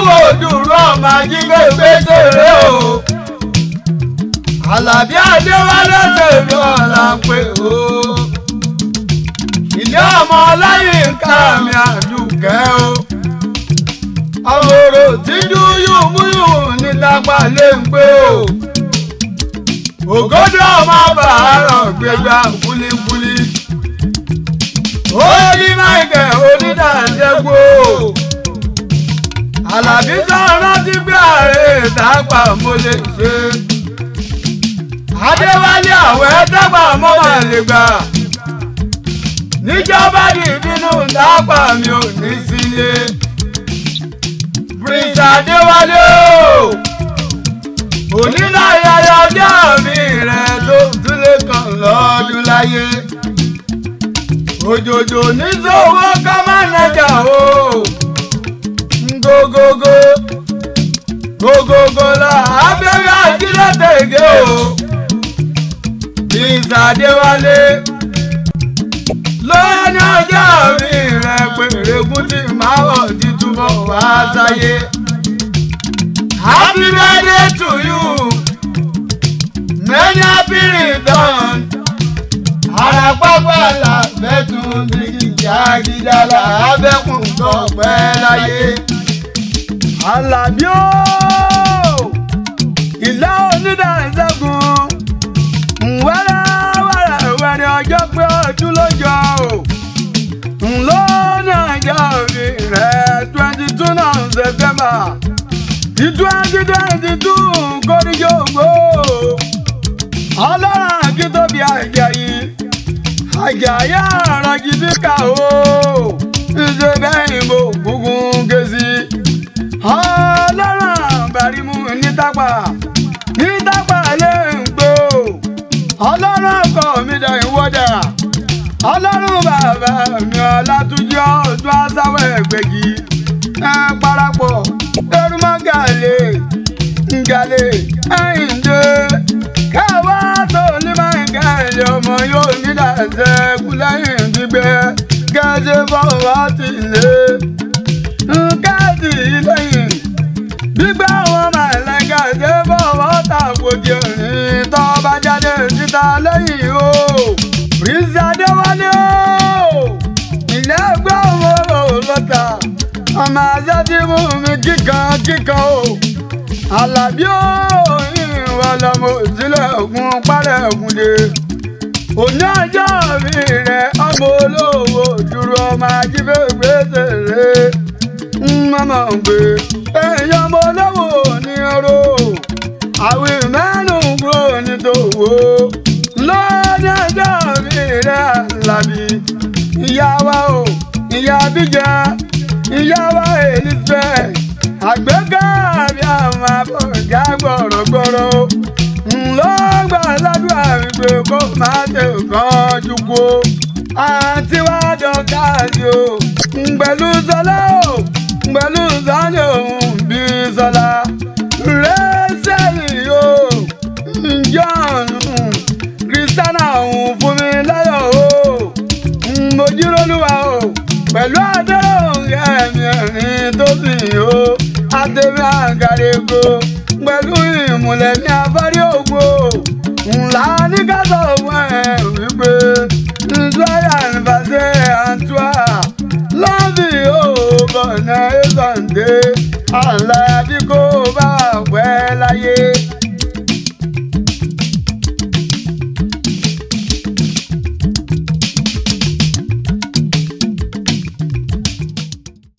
olówó dúró ọmọ ajígbé gbèsèrè o. Àlàbí Adéwálé tèmi ọ̀la ń pè o. Ilé ọmọ Ọláyínká mi Àdùkẹ́ o. Àwòrò tí dúyùmúyùn ní lápá lè ń gbé o. Ògòdó ọmọ bàárọ̀ gbégbá kúlíkúlí. Ó ní Michael onídàájẹ́gbó. Àlàbí sọ̀rọ̀ ti gbé ààrẹ ìdápà mo lè ṣe. Adéwálé àwẹ̀ dápà mo máa lè gbà. Níjọba dìbínú dápà mi ò ní sílé. Prince Adéwálé o. Oníláyàyà ọjọ́ mi rẹ̀ tó túlé kan lọ́dún láyé. Òjòjò ní sówó ká má nẹjà o. Gogogo la abẹ́rẹ́ àjílẹ̀ tẹ̀gẹ́ o. Prince Adéwálé lóyún ọjọ́ mi rẹ̀ pèrègùn tí màá wọ̀ títúbọ̀ wá sáyé. Happy birthday to you. Many happy return. Àràpápá la bẹ́tùn dígí jágídá la abẹ́kùn tó pẹ́ láyé. Àlàbí o. Ìlà onídàáṣẹ́gun. Wẹ́rẹ́ ọjọ́ pé ọdún lójọ́ o. Ńlọ́nà ọjọ́ mi rẹ̀ 22 náà September. 2022 kórìjọ ògbó. Ọlọ́run Akíntóbi Àjàyí. Àjàyí àrùn jìbìkà o. Ṣé bẹ́ẹ̀ mo gúngún ké sí. Ọlọ́run Bàrímù nítàpá. Nítàpá lè ń gbó. Ọlọ́run ọkọ mi dà ìwọ́dà. Ọlọ́run bàbá mi Ọlátúnjí ọdún asáwọ̀ ẹgbẹ̀jì. Ẹ parapọ̀ erúmọ́ gàlè ẹ̀yìndé. Káwá tó ní máa ń gẹ̀lẹ́ ọmọ yóò ní dàṣẹ́ kú lẹ́yìn gbígbẹ́. Kẹ́sẹ̀ fọwọ́ ti lé. Kẹ́sì lẹ́yìn. Gbígbẹ́ àwọn màlẹ́kà ṣe fọwọ́ tàkòjì òrìn tó bá jáde síta lẹ́yìn o. Prince Adéwálé o. Ilé ẹgbẹ́ ọmọ lọ́tà. Ọmọ ajá ti mú mi kíkan o. Àlàbí o. Ìwà lọmọ òsílẹ̀ ògùn parẹ́ ògùn dé. Òní ọjọ́ mi rẹ̀ ọmọ olówó dúró ọmọ ajíbẹ́ gbèsèrè. Mọ́mọ́ ń gbé. Èèyàn ọmọ olówó ní ọrọ̀. Àwìn mẹ́nu kúrò ní tòwó. Lọ́ní ọjọ́ mi rẹ̀ Àlàbí. Ìyá wa o, ìyá Bíjà, ìyá wa Elizabeth. Àgbéga bí àwọn abọ̀gá gbọ̀rọ̀gbọ̀rọ̀. Ńlọ́gbà ládùúgbò àwìgbé kó máa tẹ̀ kán jùkú. Àǹtí wa Dọ́kàsì o. Pẹ̀lú Sọlá o. Pẹ̀lú Sọ́ni òun bí Sọlá. Rẹ́sẹ̀lì o. John Kristiana òun fún mi láyọ̀ o. Mojírólúwa o. Pẹ̀lú Adéhùn ẹ̀mí ẹ̀rín tó sì o. Àtẹ̀mí àgàrègò. Pẹ̀lú ìmùlẹ̀ ní afárí ògbó. Ńlá ní kásọ̀ fún ẹ̀ wípé Nsọ́yà Nfàṣẹ Àǹtúà lọ́bì ó bọ̀nà Èsàndé Àlàbí kó